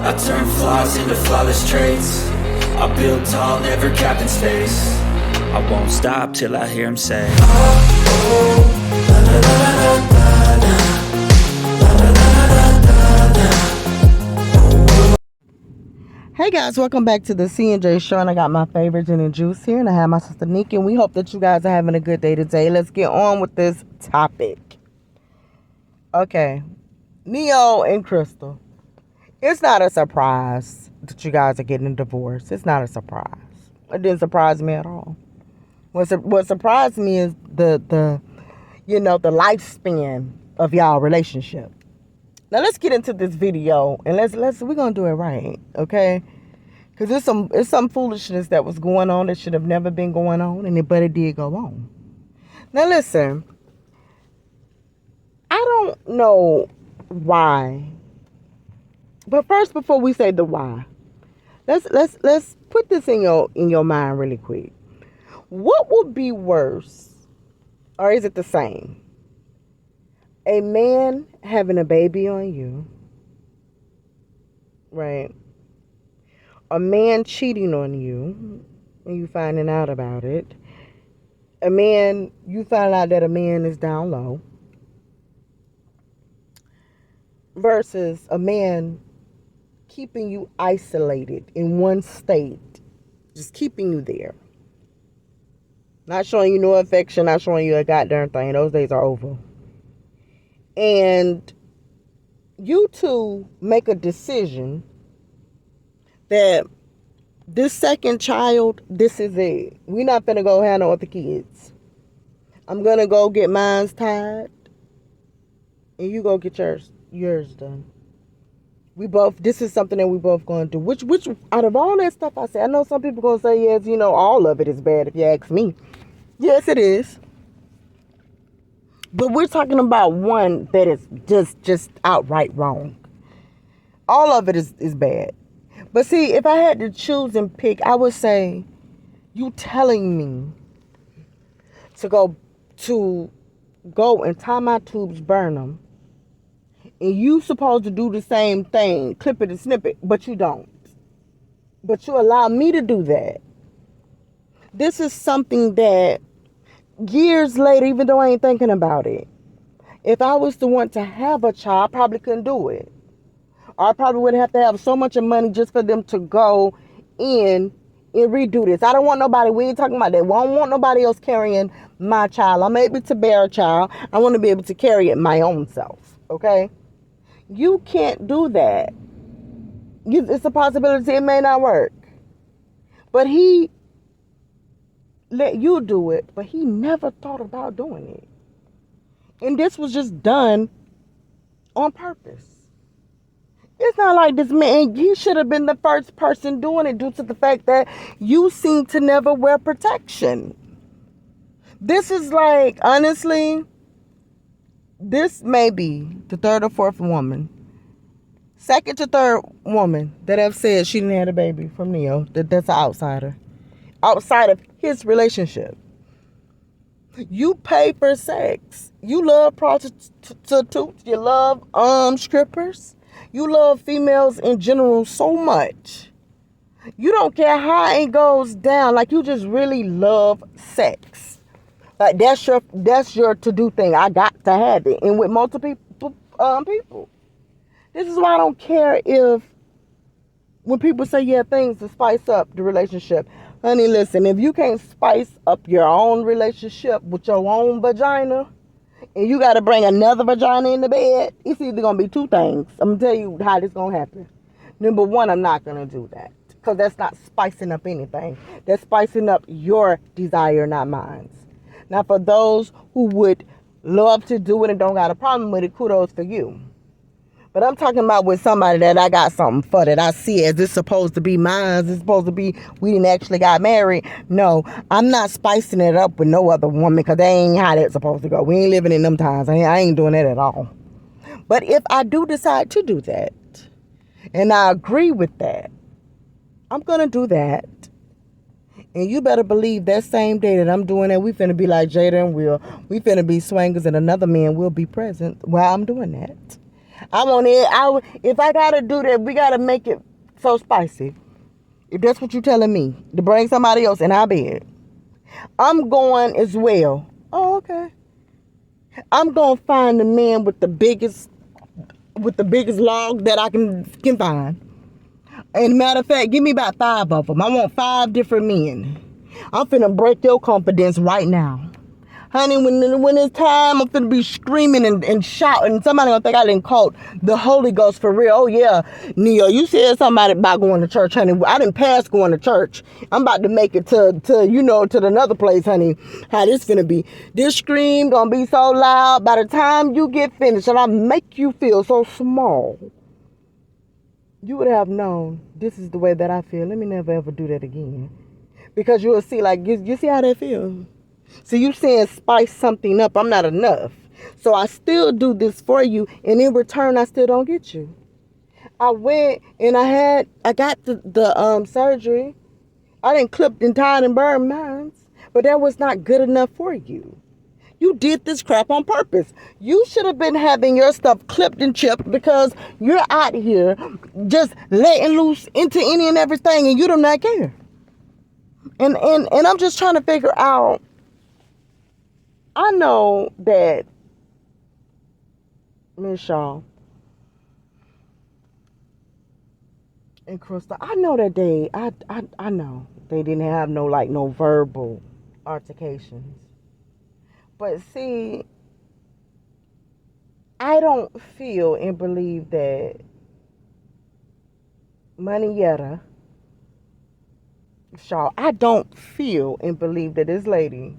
I turn flaws into flawless traits. I build tall, never capped in space. I won't stop till I hear him say, Hey guys, welcome back to the C&J show, and I got my favorite gin and juice here, and I have my sister Nikki, and we hope that you guys are having a good day today. Let's get on with this topic. Okay, Neyo and Crystal. It's not a surprise that you guys are getting a divorce. It's not a surprise. It didn't surprise me at all. What surprised me is the lifespan of y'all relationship. Now let's get into this video, and we're gonna do it right, okay? Because it's some foolishness that was going on that should have never been going on, but it did go on. Now listen, I don't know why, but first, before we say the why, let's put this in your mind really quick. What would be worse, or is it the same? A man having a baby on you, right? A man cheating on you and you finding out about it. You find out that a man is down low. Versus a man keeping you isolated in one state. Just keeping you there. Not showing you no affection, not showing you a goddamn thing. Those days are over. And you two make a decision that this second child, this is it. We're not finna go have no other kids. I'm gonna go get mine's tied, and you go get yours done. This is something that we both gonna do. Which out of all that stuff I say, I know some people gonna say, yes, all of it is bad if you ask me. Yes, it is. But we're talking about one that is just outright wrong. All of it is bad. But see, if I had to choose and pick, I would say, you telling me to go and tie my tubes, burn them, and you supposed to do the same thing, clip it and snip it, but you don't. But you allow me to do that. This is something that years later, even though I ain't thinking about it, if I was to want to have a child, I probably couldn't do it. Or I probably would have to have so much money just for them to go in and redo this. I don't want nobody, we ain't talking about that. We don't want nobody else carrying my child. I'm able to bear a child. I want to be able to carry it my own self, okay? You can't do that. It's a possibility it may not work. But he let you do it, but he never thought about doing it. And this was just done on purpose. It's not like this man, he should have been the first person doing it due to the fact that you seem to never wear protection. This is like, honestly, this may be the third or fourth woman, second to third woman that have said she didn't have a baby from Neyo, that's an outsider. Outside of his relationship. You pay for sex. You love prostitutes. You love strippers. You love females in general so much. You don't care how it goes down. Like, you just really love sex. Like, that's your to-do thing. I got to have it. And with multiple people. This is why I don't care if when people say, yeah, things to spice up the relationship. Honey, listen, if you can't spice up your own relationship with your own vagina, and you got to bring another vagina in the bed, it's either going to be two things. I'm going to tell you how this going to happen. Number one, I'm not going to do that. Because that's not spicing up anything. That's spicing up your desire, not mine. Now, for those who would love to do it and don't got a problem with it, kudos for you. But I'm talking about with somebody that I got something for, that I see as this supposed to be mine. It's supposed to be, we didn't actually got married. No, I'm not spicing it up with no other woman, because that ain't how that's supposed to go. We ain't living in them times. I ain't doing that at all. But if I do decide to do that, and I agree with that, I'm going to do that. And you better believe that same day that I'm doing that, we finna be like Jada and Will. We finna be swangers, and another man will be present while I'm doing that. I want it. If I gotta do that, we gotta make it so spicy. If that's what you're telling me, to bring somebody else in our bed, I'm going as well. Oh, okay. I'm gonna find the man with the biggest log that I can find. And matter of fact, give me about 5 of them. I want 5 different men. I'm finna break your confidence right now. Honey, when it's time, I'm finna be screaming and shouting. Somebody gonna think I didn't caught the Holy Ghost for real. Oh, yeah. Neyo, you said something about going to church, honey. I didn't pass going to church. I'm about to make it to another place, honey. How this finna be. This scream gonna be so loud. By the time you get finished, and I make you feel so small, you would have known this is the way that I feel. Let me never ever do that again. Because you will see, like, you see how that feels. So you saying spice something up. I'm not enough. So I still do this for you. And in return, I still don't get you. I went and I got the surgery. I didn't clip and tied and burn mine. But that was not good enough for you. You did this crap on purpose. You should have been having your stuff clipped and chipped because you're out here just letting loose into any and everything and you do not care. And I'm just trying to figure out. I know that Miss Shaw and Crystal, I know that I know they didn't have no verbal altercations. But see, I don't feel and believe that Manietta Shaw, I don't feel and believe that this lady,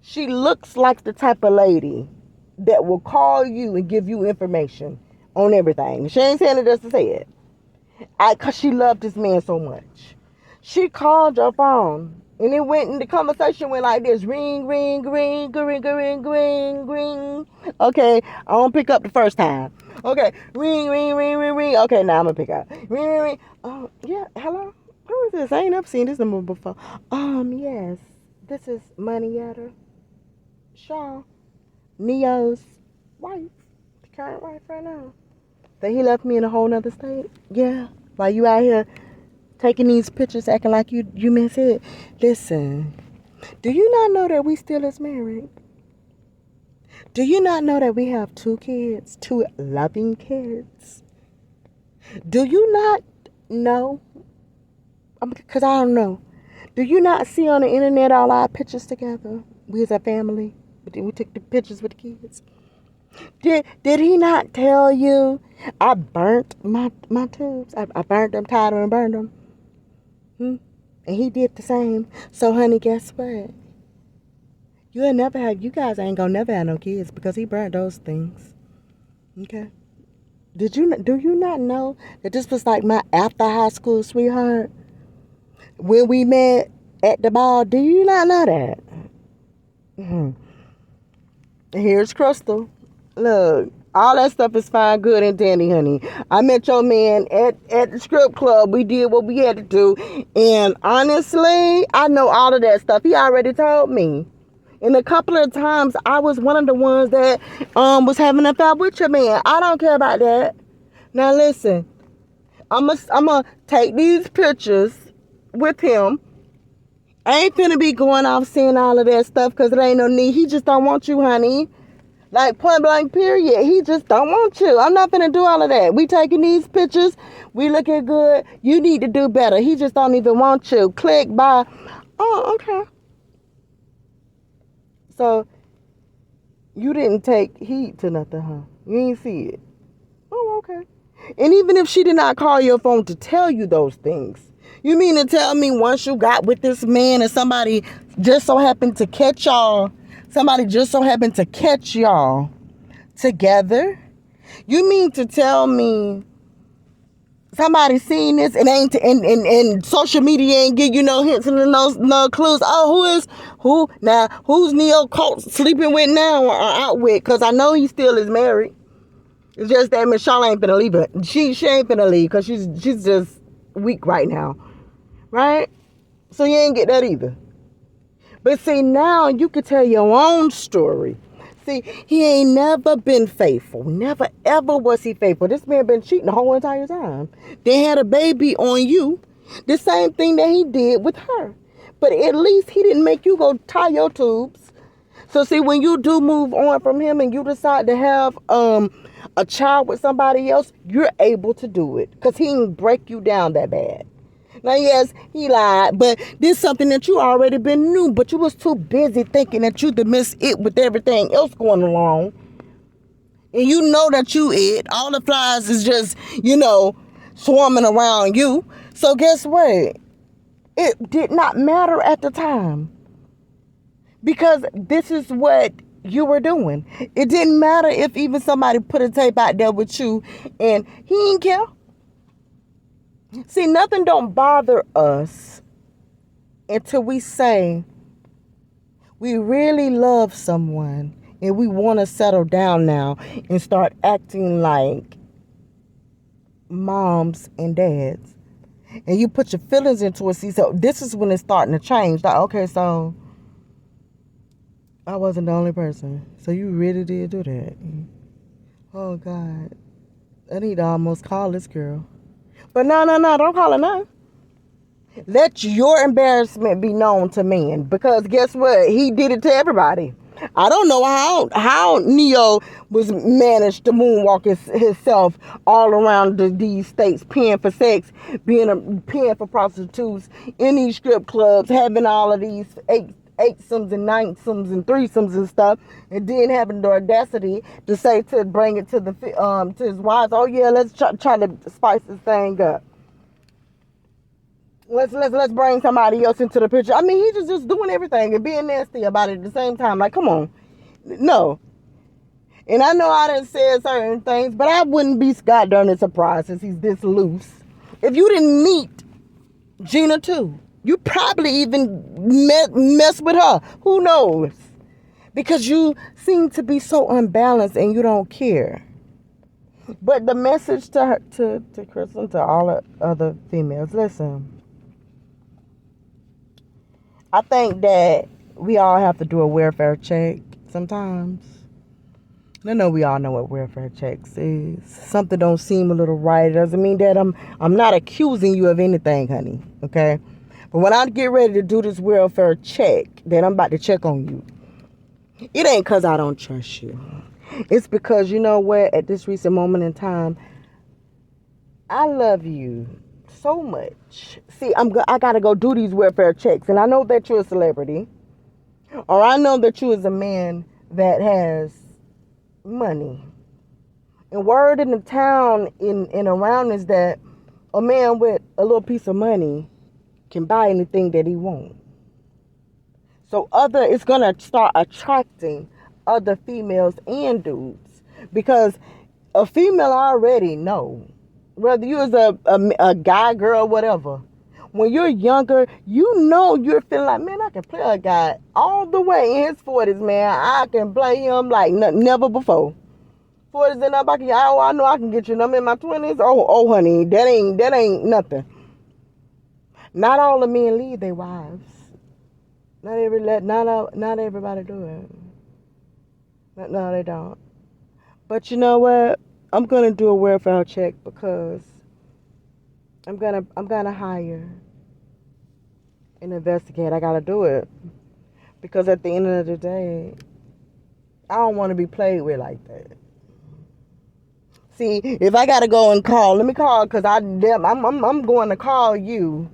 she looks like the type of lady that will call you and give you information on everything. She ain't saying it just to say it. Because she loved this man so much. She called your phone and the conversation went like this. Ring, ring, ring, ring, ring, ring, ring. Okay, I won't pick up the first time. Okay, ring, ring, ring, ring, ring. Okay, now I'm going to pick up. Ring, ring, ring. Oh, yeah, hello? Who is this? I ain't never seen this number before. Yes, this is Manietta Shaw, Neo's wife, the current wife right now. That he left me in a whole nother state. Yeah, while you out here taking these pictures, acting like you miss it. Listen, do you not know that we still is married? Do you not know that we have 2 kids, 2 loving kids? Do you not know? Because I don't know. Do you not see on the internet all our pictures together? We as a family. We took the pictures with the kids. Did he not tell you I burnt my tubes? I burnt them, tied them, and burned them. And he did the same. So, honey, guess what? You guys ain't gonna never have no kids because he burnt those things. Okay? Do you not know that this was like my after high school sweetheart? When we met at the ball, do you not know that? Here's Crystal. Look, all that stuff is fine, good, and dandy, honey. I met your man at the strip club. We did what we had to do. And honestly, I know all of that stuff. He already told me. And a couple of times, I was one of the ones that was having an affair with your man. I don't care about that. Now, listen. I'm going to take these pictures with him. I ain't finna be going off saying all of that stuff because it ain't no need. He just don't want you, honey. Like, point blank, period. He just don't want you. I'm not finna do all of that. We taking these pictures. We looking good. You need to do better. He just don't even want you. Click, bye. Oh, okay. So, you didn't take heed to nothing, huh? You ain't see it. Oh, okay. And even if she did not call your phone to tell you those things, you mean to tell me once you got with this man and somebody just so happened to catch y'all together? You mean to tell me somebody seen this and and social media ain't give you no hints and no clues? Oh, who's Neyo caught sleeping with now or out with? Because I know he still is married. It's just that Michelle ain't finna leave her. She ain't finna leave because she's just weak right now. Right? So you ain't get that either. But see, now you can tell your own story. See, he ain't never been faithful. Never, ever was he faithful. This man been cheating the whole entire time. They had a baby on you. The same thing that he did with her. But at least he didn't make you go tie your tubes. So see, when you do move on from him and you decide to have a child with somebody else, you're able to do it. Because he didn't break you down that bad. Now, yes, he lied, but this is something that you already been knew, but you was too busy thinking that you could miss it with everything else going along. And you know that you it. All the flies is just, swarming around you. So guess what? It did not matter at the time. Because this is what you were doing. It didn't matter if even somebody put a tape out there with you and he didn't care. See, nothing don't bother us until we say we really love someone and we want to settle down now and start acting like moms and dads. And you put your feelings into it. See, so this is when it's starting to change. Like, okay, so I wasn't the only person. So you really did do that. Oh, God. I need to almost call this girl. But no, don't call her now. Let your embarrassment be known to men. Because guess what? He did it to everybody. I don't know how Neyo was managed to moonwalk himself all around these states, paying for sex, paying for prostitutes, in these strip clubs, having all of these eightsomes and ninesomes and threesomes and stuff, and then having the audacity to say to bring it to his wives, oh yeah, let's try to spice this thing up. Let's bring somebody else into the picture. I mean, he's just doing everything and being nasty about it at the same time. Like, come on, no. And I know I didn't say certain things, but I wouldn't be goddamn surprised since he's this loose. If you didn't meet Gina too, you probably even mess with her. Who knows? Because you seem to be so unbalanced and you don't care. But the message to her, to Crystal, to all the other females, listen. I think that we all have to do a welfare check sometimes. I know we all know what welfare checks is. Something don't seem a little right. It doesn't mean that I'm not accusing you of anything, honey. Okay? But when I get ready to do this welfare check, then I'm about to check on you. It ain't because I don't trust you. It's because, you know what, at this recent moment in time, I love you so much. See, I got to go do these welfare checks. And I know that you're a celebrity. Or I know that you is a man that has money. And word in the town and around is that a man with a little piece of money can buy anything that he wants. So it's going to start attracting other females and dudes. Because a female already know. Whether you is a guy, girl, whatever. When you're younger, you know you're feeling like, man, I can play a guy all the way in his 40s, man. I can play him like never before. 40s and up, I know I can get you. I'm in my 20s. Oh, honey, that ain't nothing. Not all the men leave their wives. Not everybody do it. No, they don't. But you know what? I'm gonna do a welfare check because I'm gonna hire and investigate. I gotta do it because at the end of the day, I don't want to be played with like that. See, if I gotta go and call, let me call because I'm going to call you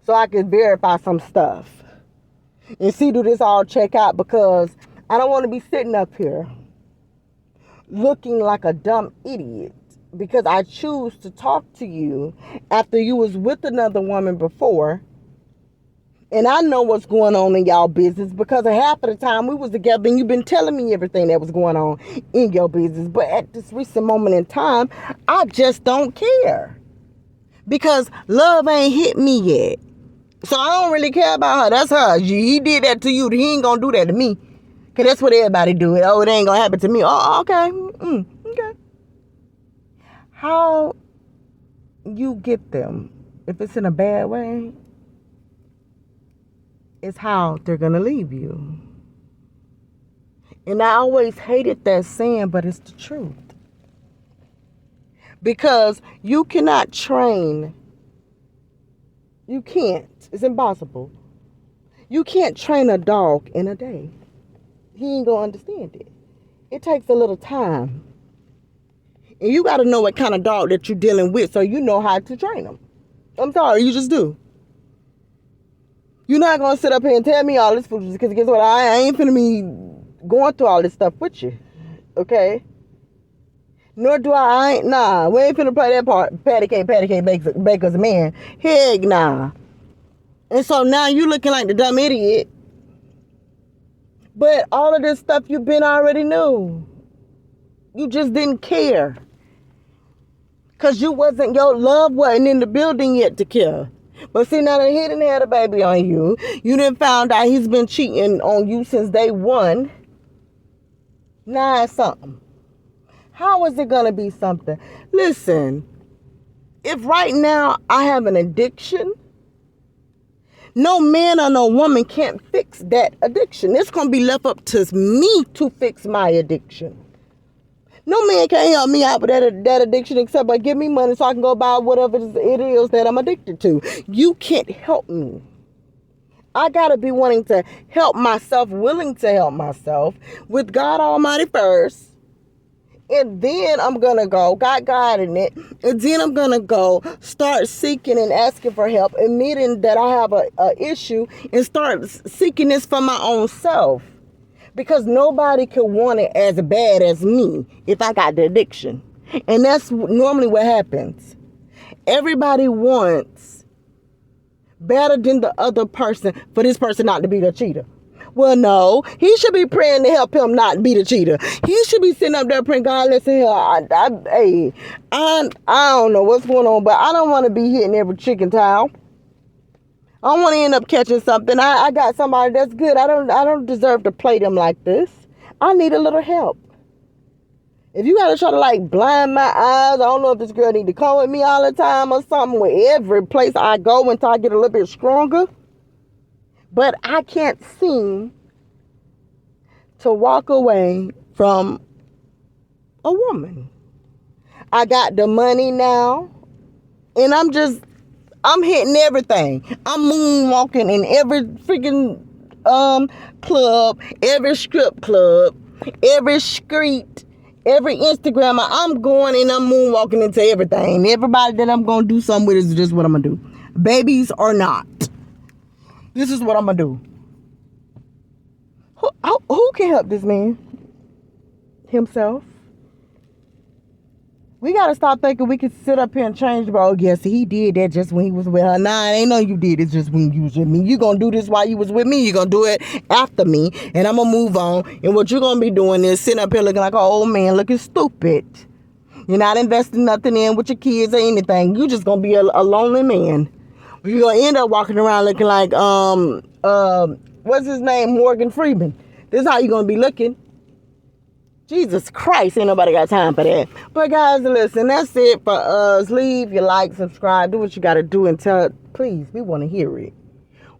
so I can verify some stuff and see do this all check out because I don't want to be sitting up here looking like a dumb idiot because I choose to talk to you after you was with another woman before, and I know what's going on in y'all business because half of the time we was together and you've been telling me everything that was going on in your business. But at this recent moment in time, I just don't care because love ain't hit me yet. So I don't really care about her. That's her. He did that to you. He ain't gonna do that to me. Because that's what everybody do. Oh, it ain't going to happen to me. Oh, okay. Okay. How you get them, if it's in a bad way, is how they're going to leave you. And I always hated that saying, but it's the truth. Because you cannot train. You can't. It's impossible. You can't train a dog in a day. He ain't gonna understand it. It takes a little time. And you gotta know what kind of dog that you're dealing with so you know how to train them. I'm sorry, you just do. You're not gonna sit up here and tell me all this foolishness because guess what? I ain't finna be going through all this stuff with you. Okay? Nor do nah, we ain't finna play that part. Patty cake, baker's a man. Heck nah. And so now you looking like the dumb idiot. But all of this stuff you been already knew. You just didn't care. Because your love wasn't in the building yet to care. But see, now that he done had a baby on you, you done found out he's been cheating on you since day one. Now it's something. How is it going to be something? Listen, if right now I have an addiction, no man or no woman can't fix that addiction. It's going to be left up to me to fix my addiction. No man can help me out with that addiction except by give me money so I can go buy whatever it is that I'm addicted to. You can't help me. I got to be wanting to help myself, willing to help myself with God Almighty first. And then I'm going to go, got God in it. And then I'm going to go start seeking and asking for help, admitting that I have a issue and start seeking this for my own self. Because nobody can want it as bad as me if I got the addiction. And that's normally what happens. Everybody wants better than the other person for this person not to be the cheater. Well, no. He should be praying to help him not be the cheater. He should be sitting up there praying, God, listen here. I don't know what's going on, but I don't want to be hitting every chicken towel. I don't want to end up catching something. I got somebody that's good. I don't deserve to play them like this. I need a little help. If you gotta try to like blind my eyes, I don't know if this girl need to come with me all the time or something. With every place I go until I get a little bit stronger. But I can't seem to walk away from a woman. I got the money now, and I'm hitting everything. I'm moonwalking in every freaking club, every strip club, every street, every Instagram. I'm going and I'm moonwalking into everything. Everybody that I'm going to do something with is just what I'm going to do. Babies or not. This is what I'm going to do. Who can help this man? Himself. We got to stop thinking we can sit up here and change. Bro, yes, he did that just when he was with her. Nah, it ain't no you did it just when you was with me. You going to do this while you was with me. You going to do it after me. And I'm going to move on. And what you're going to be doing is sitting up here looking like an old man, looking stupid. You're not investing nothing in with your kids or anything. You just going to be a lonely man. You're going to end up walking around looking like, what's his name? Morgan Freeman. This is how you're going to be looking. Jesus Christ, ain't nobody got time for that. But guys, listen, that's it for us. Leave your like, subscribe, do what you got to do and tell, please, we want to hear it.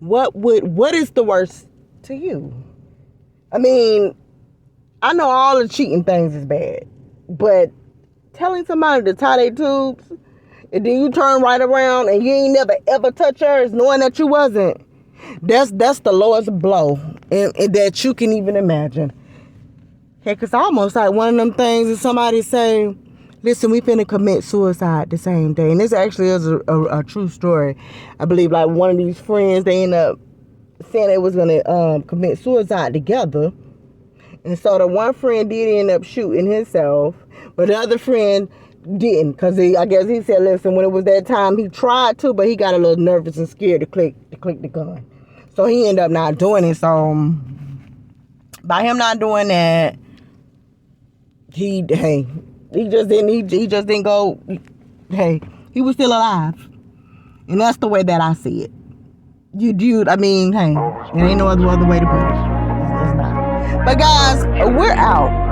What is the worst to you? I mean, I know all the cheating things is bad, but telling somebody to tie their tubes and then you turn right around and you ain't never ever touch hers knowing that you wasn't, that's the lowest blow and that you can even imagine. Hey, cause almost like one of them things that somebody say, listen, we finna commit suicide the same day. And this actually is a true story. I believe like one of these friends, they end up saying they was gonna commit suicide together. And so the one friend did end up shooting himself, but the other friend didn't. Cause I guess he said, listen, when it was that time, he tried to, but he got a little nervous and scared to click the gun. So he ended up not doing it. So by him not doing that, he just didn't go. Hey, he was still alive, and that's the way that I see it. I mean, hey, there ain't no other way to put it. It's not. But guys, we're out.